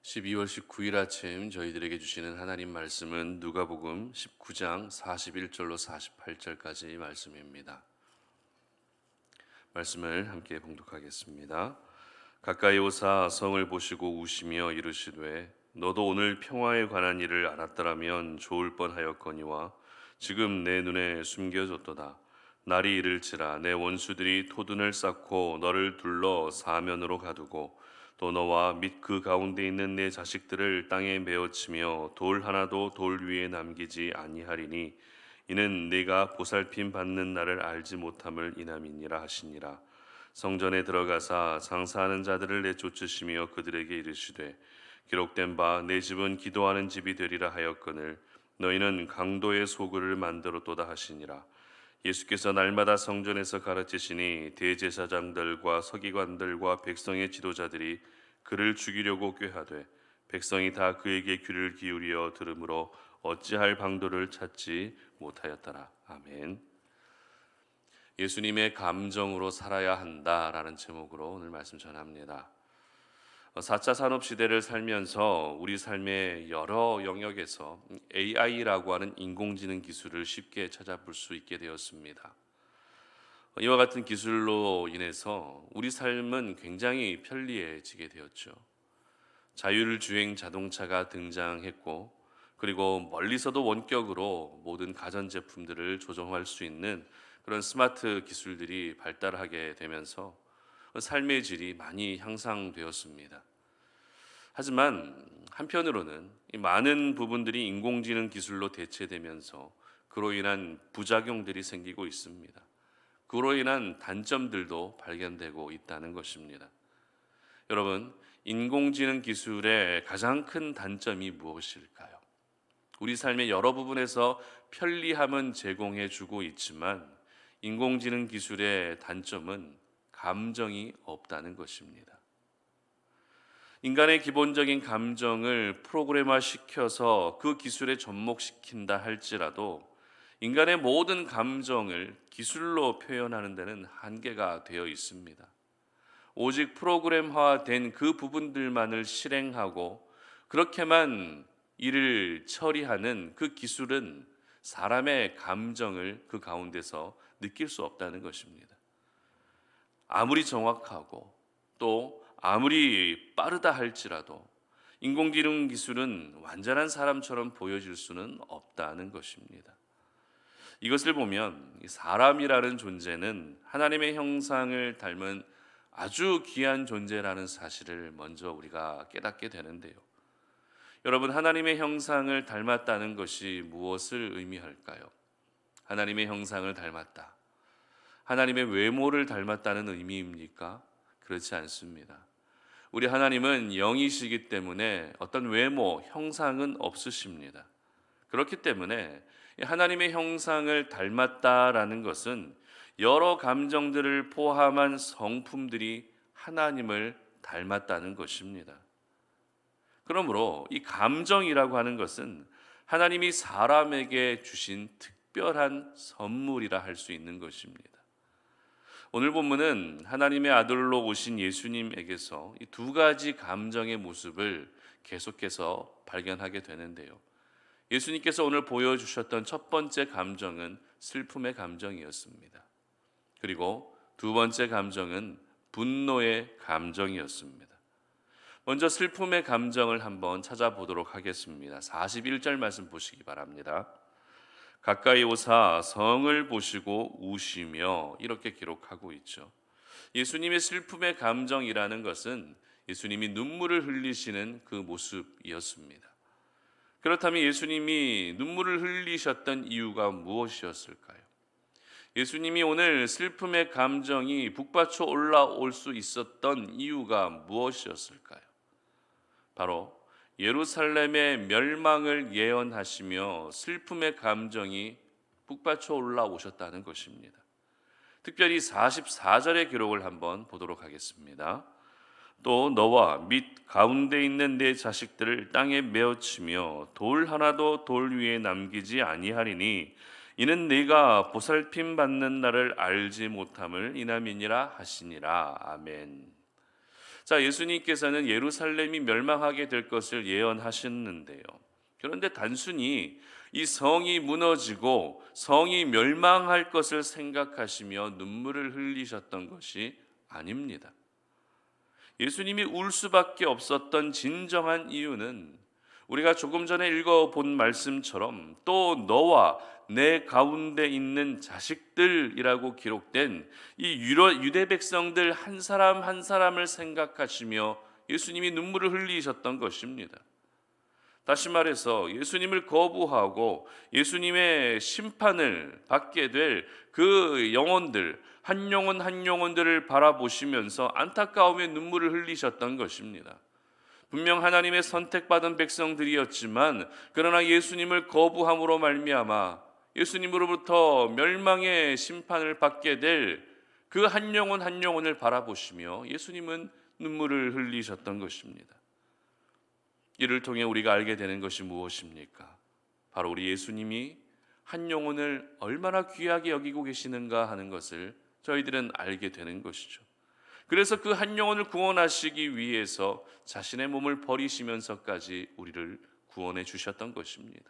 12월 19일 아침 저희들에게 주시는 하나님 말씀은 누가복음 19장 41절로 48절까지 말씀입니다. 말씀을 함께 봉독하겠습니다. 가까이 오사 성을 보시고 우시며 이르시되 너도 오늘 평화에 관한 일을 알았더라면 좋을 뻔하였거니와 지금 내 눈에 숨겨졌도다. 날이 이를지라 내 원수들이 토둔을 쌓고 너를 둘러 사면으로 가두고 또 너와 및 그 가운데 있는 내 자식들을 땅에 메어치며 돌 하나도 돌 위에 남기지 아니하리니 이는 네가 보살핌 받는 날을 알지 못함을 인함이니라 하시니라. 성전에 들어가사 장사하는 자들을 내쫓으시며 그들에게 이르시되 기록된 바 내 집은 기도하는 집이 되리라 하였거늘 너희는 강도의 소굴을 만들었도다 하시니라. 예수께서 날마다 성전에서 가르치시니 대제사장들과 서기관들과 백성의 지도자들이 그를 죽이려고 꾀하되 백성이 다 그에게 귀를 기울여 들으므로 어찌할 방도를 찾지 못하였더라. 아멘. 예수님의 감정으로 살아야 한다라는 제목으로 오늘 말씀 전합니다. 4차 산업 시대를 살면서 우리 삶의 여러 영역에서 AI라고 하는 인공지능 기술을 쉽게 찾아볼 수 있게 되었습니다. 이와 같은 기술로 인해서 우리 삶은 굉장히 편리해지게 되었죠. 자율주행 자동차가 등장했고, 그리고 멀리서도 원격으로 모든 가전제품들을 조정할 수 있는 그런 스마트 기술들이 발달하게 되면서 삶의 질이 많이 향상되었습니다. 하지만 한편으로는 이 많은 부분들이 인공지능 기술로 대체되면서 그로 인한 부작용들이 생기고 있습니다. 그로 인한 단점들도 발견되고 있다는 것입니다. 여러분, 인공지능 기술의 가장 큰 단점이 무엇일까요? 우리 삶의 여러 부분에서 편리함은 제공해 주고 있지만 인공지능 기술의 단점은 감정이 없다는 것입니다. 인간의 기본적인 감정을 프로그래머 시켜서 그 기술에 접목시킨다 할지라도 인간의 모든 감정을 기술로 표현하는 데는 한계가 되어 있습니다. 오직 프로그램화된 그 부분들만을 실행하고 그렇게만 일을 처리하는 그 기술은 사람의 감정을 그 가운데서 느낄 수 없다는 것입니다. 아무리 정확하고 또 아무리 빠르다 할지라도 인공지능 기술은 완전한 사람처럼 보여질 수는 없다는 것입니다. 이것을 보면 사람이라는 존재는 하나님의 형상을 닮은 아주 귀한 존재라는 사실을 먼저 우리가 깨닫게 되는데요. 여러분, 하나님의 형상을 닮았다는 것이 무엇을 의미할까요? 하나님의 형상을 닮았다. 하나님의 외모를 닮았다는 의미입니까? 그렇지 않습니다. 우리 하나님은 영이시기 때문에 어떤 외모, 형상은 없으십니다. 그렇기 때문에 하나님의 형상을 닮았다라는 것은 여러 감정들을 포함한 성품들이 하나님을 닮았다는 것입니다. 그러므로 이 감정이라고 하는 것은 하나님이 사람에게 주신 특별한 선물이라 할 수 있는 것입니다. 오늘 본문은 하나님의 아들로 오신 예수님에게서 이 두 가지 감정의 모습을 계속해서 발견하게 되는데요. 예수님께서 오늘 보여주셨던 첫 번째 감정은 슬픔의 감정이었습니다. 그리고 두 번째 감정은 분노의 감정이었습니다. 먼저 슬픔의 감정을 한번 찾아보도록 하겠습니다. 41절 말씀 보시기 바랍니다. 가까이 오사 성을 보시고 우시며 이렇게 기록하고 있죠. 예수님의 슬픔의 감정이라는 것은 예수님이 눈물을 흘리시는 그 모습이었습니다. 그렇다면 예수님이 눈물을 흘리셨던 이유가 무엇이었을까요? 예수님이 오늘 슬픔의 감정이 북받쳐 올라올 수 있었던 이유가 무엇이었을까요? 바로 예루살렘의 멸망을 예언하시며 슬픔의 감정이 북받쳐 올라오셨다는 것입니다. 특별히 44절의 기록을 한번 보도록 하겠습니다. 또 너와 및 가운데 있는 내 자식들을 땅에 메어치며 돌 하나도 돌 위에 남기지 아니하리니 이는 네가 보살핌 받는 날을 알지 못함을 인함이니라 하시니라. 아멘. 자, 예수님께서는 예루살렘이 멸망하게 될 것을 예언하셨는데요. 그런데 단순히 이 성이 무너지고 성이 멸망할 것을 생각하시며 눈물을 흘리셨던 것이 아닙니다. 예수님이 울 수밖에 없었던 진정한 이유는 우리가 조금 전에 읽어본 말씀처럼 또 너와 내 가운데 있는 자식들이라고 기록된 이 유대 백성들 한 사람 한 사람을 생각하시며 예수님이 눈물을 흘리셨던 것입니다. 다시 말해서 예수님을 거부하고 예수님의 심판을 받게 될 그 영혼들, 한 영혼 한 영혼들을 바라보시면서 안타까움의 눈물을 흘리셨던 것입니다. 분명 하나님의 선택받은 백성들이었지만 그러나 예수님을 거부함으로 말미암아 예수님으로부터 멸망의 심판을 받게 될 그 한 영혼 한 영혼을 바라보시며 예수님은 눈물을 흘리셨던 것입니다. 이를 통해 우리가 알게 되는 것이 무엇입니까? 바로 우리 예수님이 한 영혼을 얼마나 귀하게 여기고 계시는가 하는 것을 저희들은 알게 되는 것이죠. 그래서 그 한 영혼을 구원하시기 위해서 자신의 몸을 버리시면서까지 우리를 구원해 주셨던 것입니다.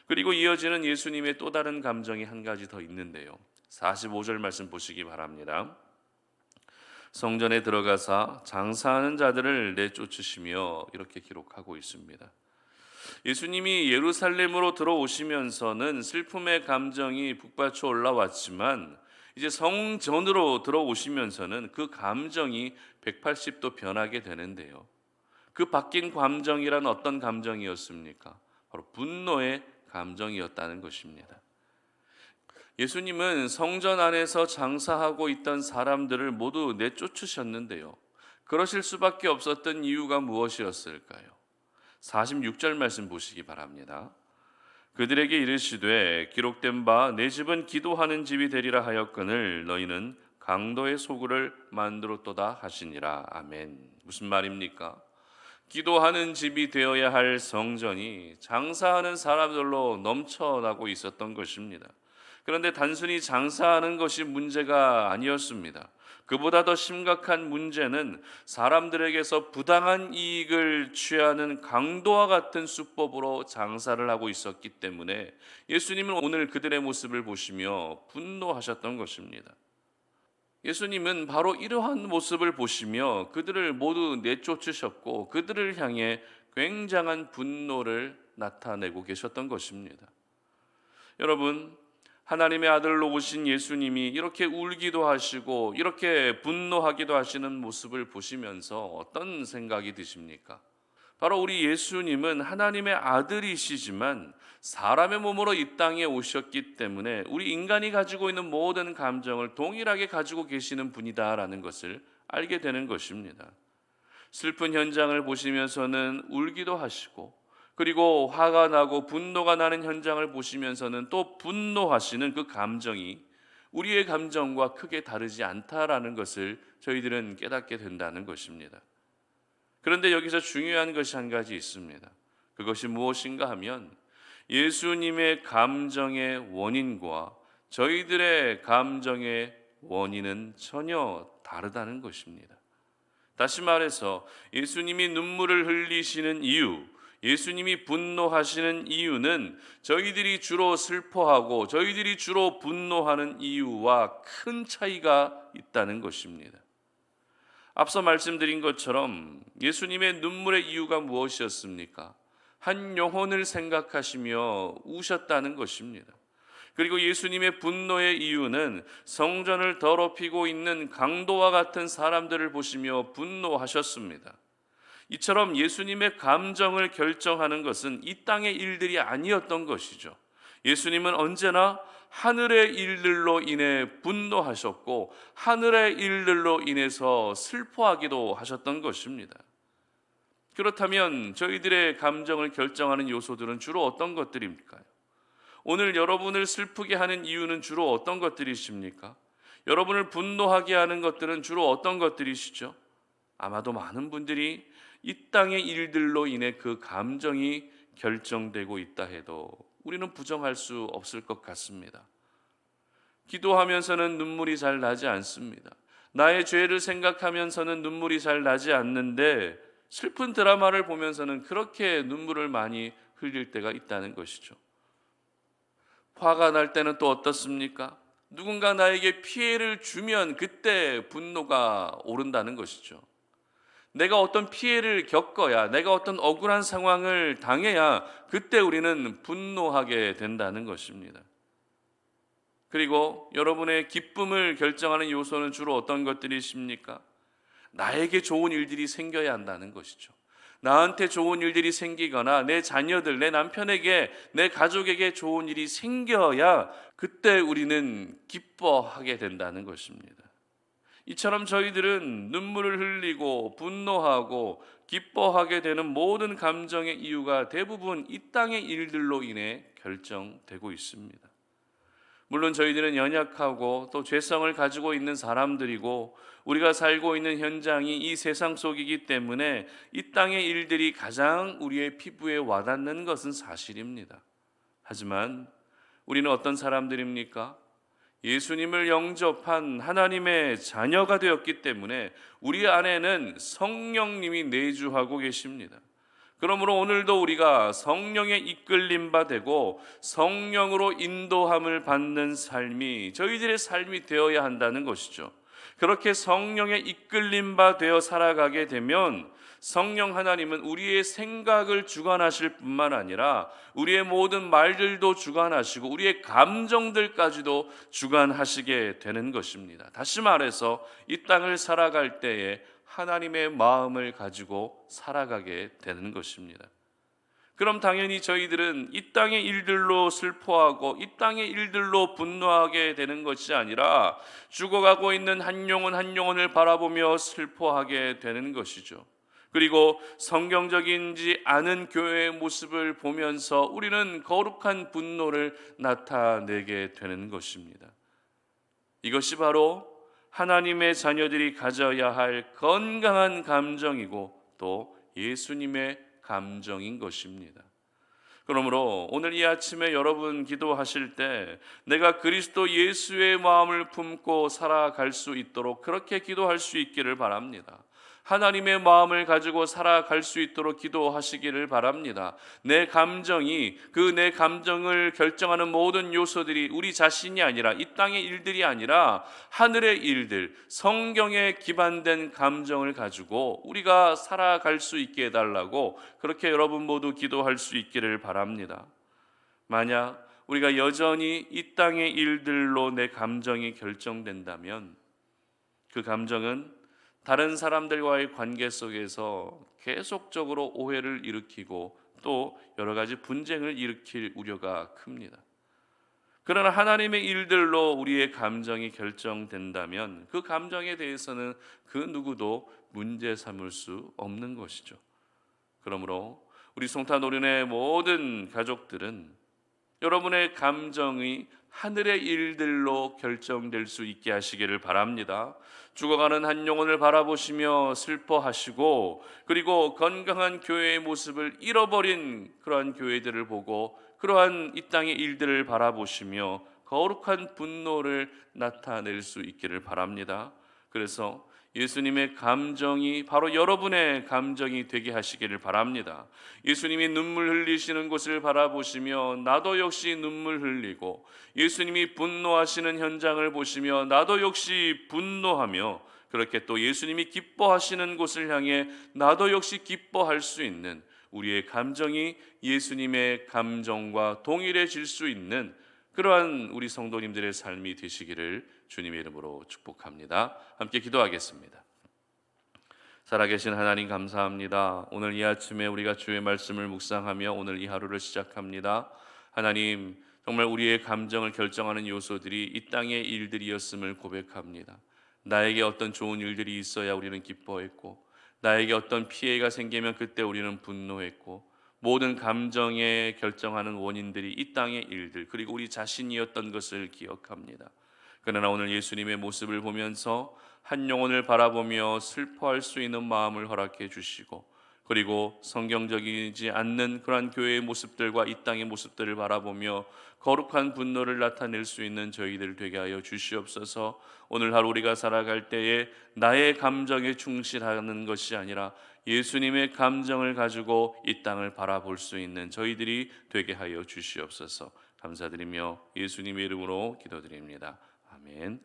그리고 이어지는 예수님의 또 다른 감정이 한 가지 더 있는데요. 45절 말씀 보시기 바랍니다. 성전에 들어가사 장사하는 자들을 내쫓으시며 이렇게 기록하고 있습니다. 예수님이 예루살렘으로 들어오시면서는 슬픔의 감정이 북받쳐 올라왔지만 이제 성전으로 들어오시면서는 그 감정이 180도 변하게 되는데요. 그 바뀐 감정이란 어떤 감정이었습니까? 바로 분노의 감정이었다는 것입니다. 예수님은 성전 안에서 장사하고 있던 사람들을 모두 내쫓으셨는데요. 그러실 수밖에 없었던 이유가 무엇이었을까요? 46절 말씀 보시기 바랍니다. 그들에게 이르시되 기록된 바 내 집은 기도하는 집이 되리라 하였거늘 너희는 강도의 소굴을 만들었도다 하시니라. 아멘. 무슨 말입니까? 기도하는 집이 되어야 할 성전이 장사하는 사람들로 넘쳐나고 있었던 것입니다. 그런데 단순히 장사하는 것이 문제가 아니었습니다. 그보다 더 심각한 문제는 사람들에게서 부당한 이익을 취하는 강도와 같은 수법으로 장사를 하고 있었기 때문에 예수님은 오늘 그들의 모습을 보시며 분노하셨던 것입니다. 예수님은 바로 이러한 모습을 보시며 그들을 모두 내쫓으셨고 그들을 향해 굉장한 분노를 나타내고 계셨던 것입니다. 여러분, 하나님의 아들로 오신 예수님이 이렇게 울기도 하시고 이렇게 분노하기도 하시는 모습을 보시면서 어떤 생각이 드십니까? 바로 우리 예수님은 하나님의 아들이시지만 사람의 몸으로 이 땅에 오셨기 때문에 우리 인간이 가지고 있는 모든 감정을 동일하게 가지고 계시는 분이다라는 것을 알게 되는 것입니다. 슬픈 현장을 보시면서는 울기도 하시고 그리고 화가 나고 분노가 나는 현장을 보시면서는 또 분노하시는 그 감정이 우리의 감정과 크게 다르지 않다라는 것을 저희들은 깨닫게 된다는 것입니다. 그런데 여기서 중요한 것이 한 가지 있습니다. 그것이 무엇인가 하면 예수님의 감정의 원인과 저희들의 감정의 원인은 전혀 다르다는 것입니다. 다시 말해서 예수님이 눈물을 흘리시는 이유, 예수님이 분노하시는 이유는 저희들이 주로 슬퍼하고 저희들이 주로 분노하는 이유와 큰 차이가 있다는 것입니다. 앞서 말씀드린 것처럼 예수님의 눈물의 이유가 무엇이었습니까? 한 영혼을 생각하시며 우셨다는 것입니다. 그리고 예수님의 분노의 이유는 성전을 더럽히고 있는 강도와 같은 사람들을 보시며 분노하셨습니다. 이처럼 예수님의 감정을 결정하는 것은 이 땅의 일들이 아니었던 것이죠. 예수님은 언제나 하늘의 일들로 인해 분노하셨고 하늘의 일들로 인해서 슬퍼하기도 하셨던 것입니다. 그렇다면 저희들의 감정을 결정하는 요소들은 주로 어떤 것들입니까요? 오늘 여러분을 슬프게 하는 이유는 주로 어떤 것들이십니까? 여러분을 분노하게 하는 것들은 주로 어떤 것들이시죠? 아마도 많은 분들이 이 땅의 일들로 인해 그 감정이 결정되고 있다 해도 우리는 부정할 수 없을 것 같습니다. 기도하면서는 눈물이 잘 나지 않습니다. 나의 죄를 생각하면서는 눈물이 잘 나지 않는데 슬픈 드라마를 보면서는 그렇게 눈물을 많이 흘릴 때가 있다는 것이죠. 화가 날 때는 또 어떻습니까? 누군가 나에게 피해를 주면 그때 분노가 오른다는 것이죠. 내가 어떤 피해를 겪어야, 내가 어떤 억울한 상황을 당해야 그때 우리는 분노하게 된다는 것입니다. 그리고 여러분의 기쁨을 결정하는 요소는 주로 어떤 것들이십니까? 나에게 좋은 일들이 생겨야 한다는 것이죠. 나한테 좋은 일들이 생기거나 내 자녀들, 내 남편에게, 내 가족에게 좋은 일이 생겨야 그때 우리는 기뻐하게 된다는 것입니다. 이처럼 저희들은 눈물을 흘리고 분노하고 기뻐하게 되는 모든 감정의 이유가 대부분 이 땅의 일들로 인해 결정되고 있습니다. 물론 저희들은 연약하고 또 죄성을 가지고 있는 사람들이고 우리가 살고 있는 현장이 이 세상 속이기 때문에 이 땅의 일들이 가장 우리의 피부에 와닿는 것은 사실입니다. 하지만 우리는 어떤 사람들입니까? 예수님을 영접한 하나님의 자녀가 되었기 때문에 우리 안에는 성령님이 내주하고 계십니다. 그러므로 오늘도 우리가 성령의 이끌림 바 되고 성령으로 인도함을 받는 삶이 저희들의 삶이 되어야 한다는 것이죠. 그렇게 성령의 이끌림 바 되어 살아가게 되면 성령 하나님은 우리의 생각을 주관하실 뿐만 아니라 우리의 모든 말들도 주관하시고 우리의 감정들까지도 주관하시게 되는 것입니다. 다시 말해서 이 땅을 살아갈 때에 하나님의 마음을 가지고 살아가게 되는 것입니다. 그럼 당연히 저희들은 이 땅의 일들로 슬퍼하고 이 땅의 일들로 분노하게 되는 것이 아니라 죽어가고 있는 한 영혼 한 영혼을 바라보며 슬퍼하게 되는 것이죠. 그리고 성경적이지 않은 교회의 모습을 보면서 우리는 거룩한 분노를 나타내게 되는 것입니다. 이것이 바로 하나님의 자녀들이 가져야 할 건강한 감정이고 또 예수님의 감정인 것입니다. 그러므로 오늘 이 아침에 여러분 기도하실 때 내가 그리스도 예수의 마음을 품고 살아갈 수 있도록 그렇게 기도할 수 있기를 바랍니다. 하나님의 마음을 가지고 살아갈 수 있도록 기도하시기를 바랍니다. 내 감정이 내 감정을 결정하는 모든 요소들이 우리 자신이 아니라 이 땅의 일들이 아니라 하늘의 일들, 성경에 기반된 감정을 가지고 우리가 살아갈 수 있게 해달라고 그렇게 여러분 모두 기도할 수 있기를 바랍니다. 만약 우리가 여전히 이 땅의 일들로 내 감정이 결정된다면 그 감정은 다른 사람들과의 관계 속에서 계속적으로 오해를 일으키고 또 여러 가지 분쟁을 일으킬 우려가 큽니다. 그러나 하나님의 일들로 우리의 감정이 결정된다면 그 감정에 대해서는 그 누구도 문제 삼을 수 없는 것이죠. 그러므로 우리 송탄오륜의 모든 가족들은 여러분의 감정이 하늘의 일들로 결정될 수 있게 하시기를 바랍니다. 죽어가는 한 영혼을 바라보시며 슬퍼하시고 그리고 건강한 교회의 모습을 잃어버린 그러한 교회들을 보고 그러한 이 땅의 일들을 바라보시며 거룩한 분노를 나타낼 수 있기를 바랍니다. 그래서 예수님의 감정이 바로 여러분의 감정이 되게 하시기를 바랍니다. 예수님이 눈물 흘리시는 곳을 바라보시며 나도 역시 눈물 흘리고 예수님이 분노하시는 현장을 보시며 나도 역시 분노하며 그렇게 또 예수님이 기뻐하시는 곳을 향해 나도 역시 기뻐할 수 있는 우리의 감정이 예수님의 감정과 동일해질 수 있는 그러한 우리 성도님들의 삶이 되시기를 주님의 이름으로 축복합니다. 함께 기도하겠습니다. 살아계신 하나님 감사합니다. 오늘 이 아침에 우리가 주의 말씀을 묵상하며 오늘 이 하루를 시작합니다. 하나님 정말 우리의 감정을 결정하는 요소들이 이 땅의 일들이었음을 고백합니다. 나에게 어떤 좋은 일들이 있어야 우리는 기뻐했고 나에게 어떤 피해가 생기면 그때 우리는 분노했고 모든 감정에 결정하는 원인들이 이 땅의 일들 그리고 우리 자신이었던 것을 기억합니다. 그러나 오늘 예수님의 모습을 보면서 한 영혼을 바라보며 슬퍼할 수 있는 마음을 허락해 주시고 그리고 성경적이지 않는 그러한 교회의 모습들과 이 땅의 모습들을 바라보며 거룩한 분노를 나타낼 수 있는 저희들 되게 하여 주시옵소서. 오늘 하루 우리가 살아갈 때에 나의 감정에 충실하는 것이 아니라 예수님의 감정을 가지고 이 땅을 바라볼 수 있는 저희들이 되게 하여 주시옵소서. 감사드리며 예수님의 이름으로 기도드립니다. 아멘.